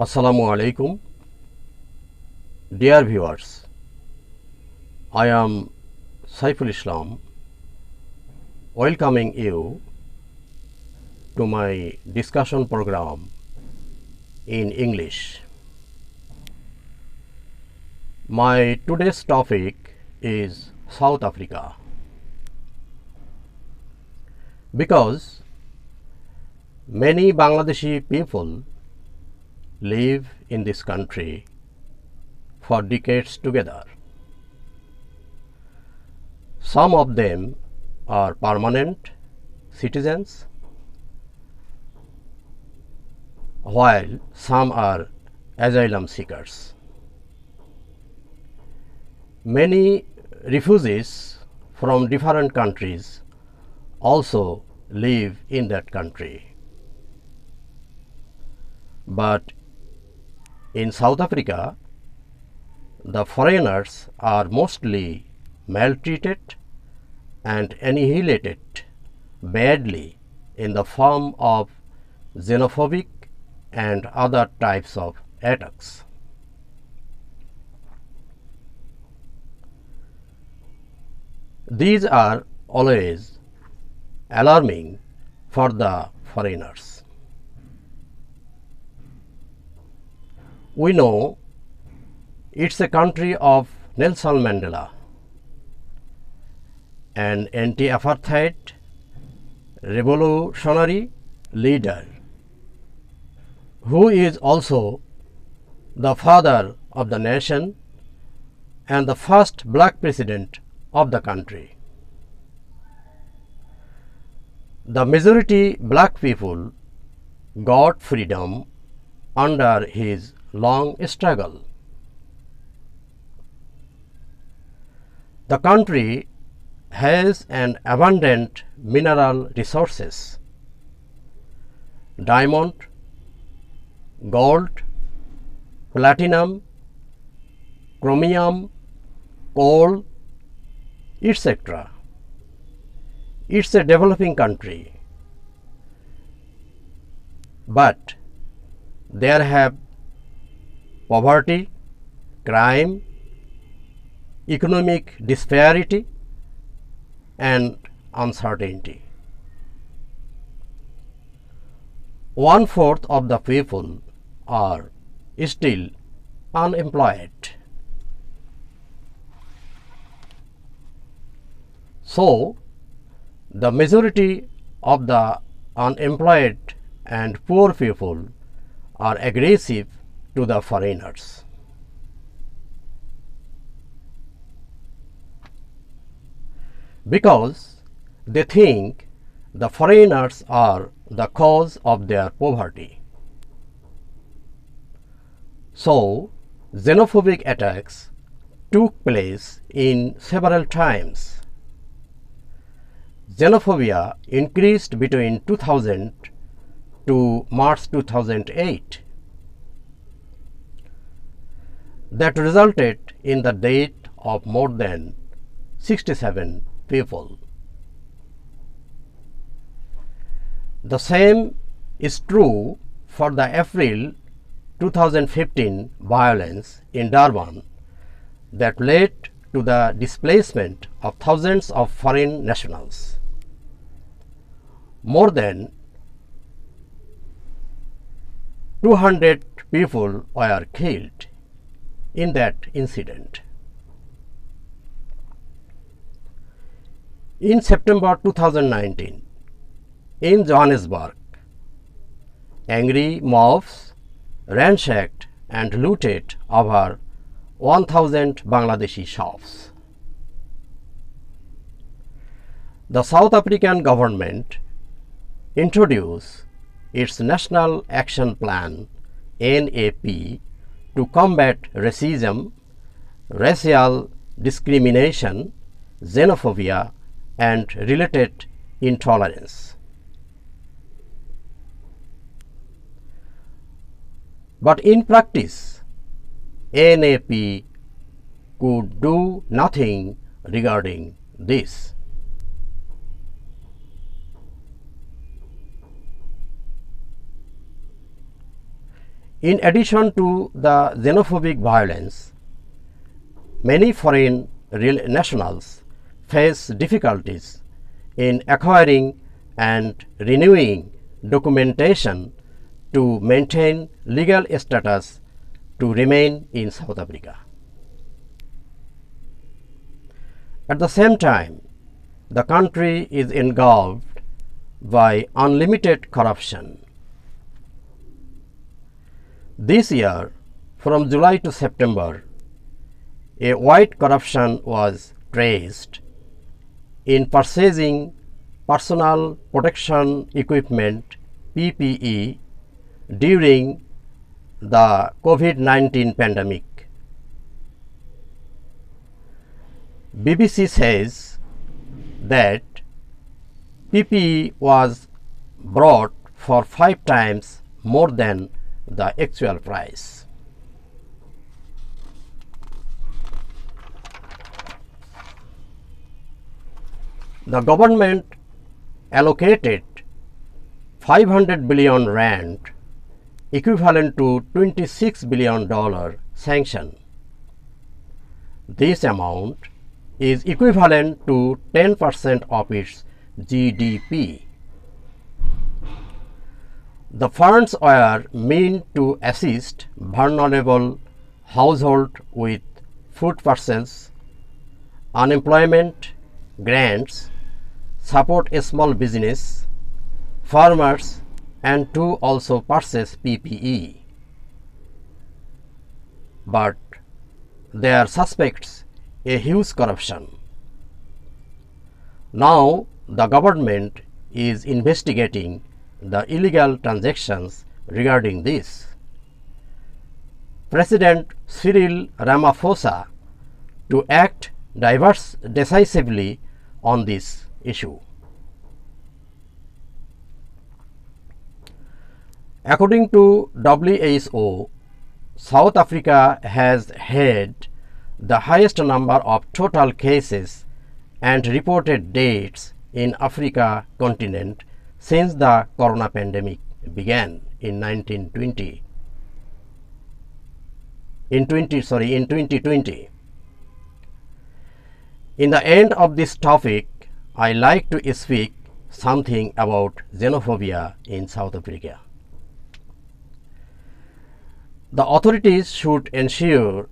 Assalamu alaikum. Dear viewers, I am Saiful Islam welcoming you to my discussion program in English. My today's topic is South Africa. Because many Bangladeshi people live in this country for decades together. Some of them are permanent citizens, while some are asylum seekers. Many refugees from different countries also live in that country. But in South Africa, the foreigners are mostly maltreated and annihilated badly in the form of xenophobic and other types of attacks. These are always alarming for the foreigners. We know it's a country of Nelson Mandela, an anti-apartheid revolutionary leader who is also the father of the nation and the first black president of the country. The majority black people got freedom under his long struggle. The country has an abundant mineral resources: diamond, gold, platinum, chromium, coal, etc. It's a developing country, but there have poverty, crime, economic disparity, and uncertainty. 1/4 of the people are still unemployed. So, the majority of the unemployed and poor people are aggressive to the foreigners. Because they think the foreigners are the cause of their poverty. So, xenophobic attacks took place in several times. Xenophobia increased between 2000 to March 2008. That resulted in the death of more than 67 people. The same is true for the April 2015 violence in Durban that led to the displacement of thousands of foreign nationals. More than 200 people were killed in that incident. In September 2019, in Johannesburg, angry mobs ransacked and looted over 1,000 Bangladeshi shops. The South African government introduced its National Action Plan (NAP) to combat racism, racial discrimination, xenophobia, and related intolerance. But in practice, NAP could do nothing regarding this. In addition to the xenophobic violence, many foreign nationals face difficulties in acquiring and renewing documentation to maintain legal status to remain in South Africa. At the same time, the country is engulfed by unlimited corruption. This year, from July to September, a wide corruption was traced in purchasing personal protection equipment (PPE) during the COVID-19 pandemic. BBC says that PPE was bought for 5 times more than the actual price. The government allocated 500 billion rand, equivalent to $26 billion sanction. This amount is equivalent to 10% of its GDP. The funds were meant to assist vulnerable households with food purchases, unemployment grants, support a small business, farmers, and to also purchase PPE. But there suspects a huge corruption. Now the government is investigating the illegal transactions regarding this. President Cyril Ramaphosa to act decisively on this issue. According to WHO, South Africa has had the highest number of total cases and reported deaths in Africa continent since the corona pandemic began in 2020. In the end of this topic, I like to speak something about xenophobia in South Africa. The authorities should ensure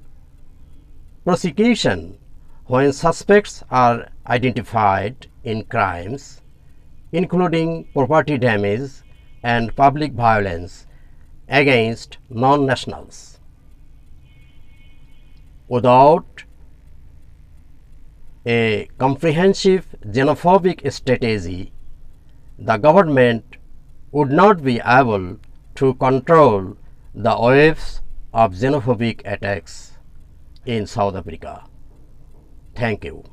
prosecution when suspects are identified in crimes, including property damage and public violence against non-nationals. Without a comprehensive xenophobic strategy, the government would not be able to control the waves of xenophobic attacks in South Africa. Thank you.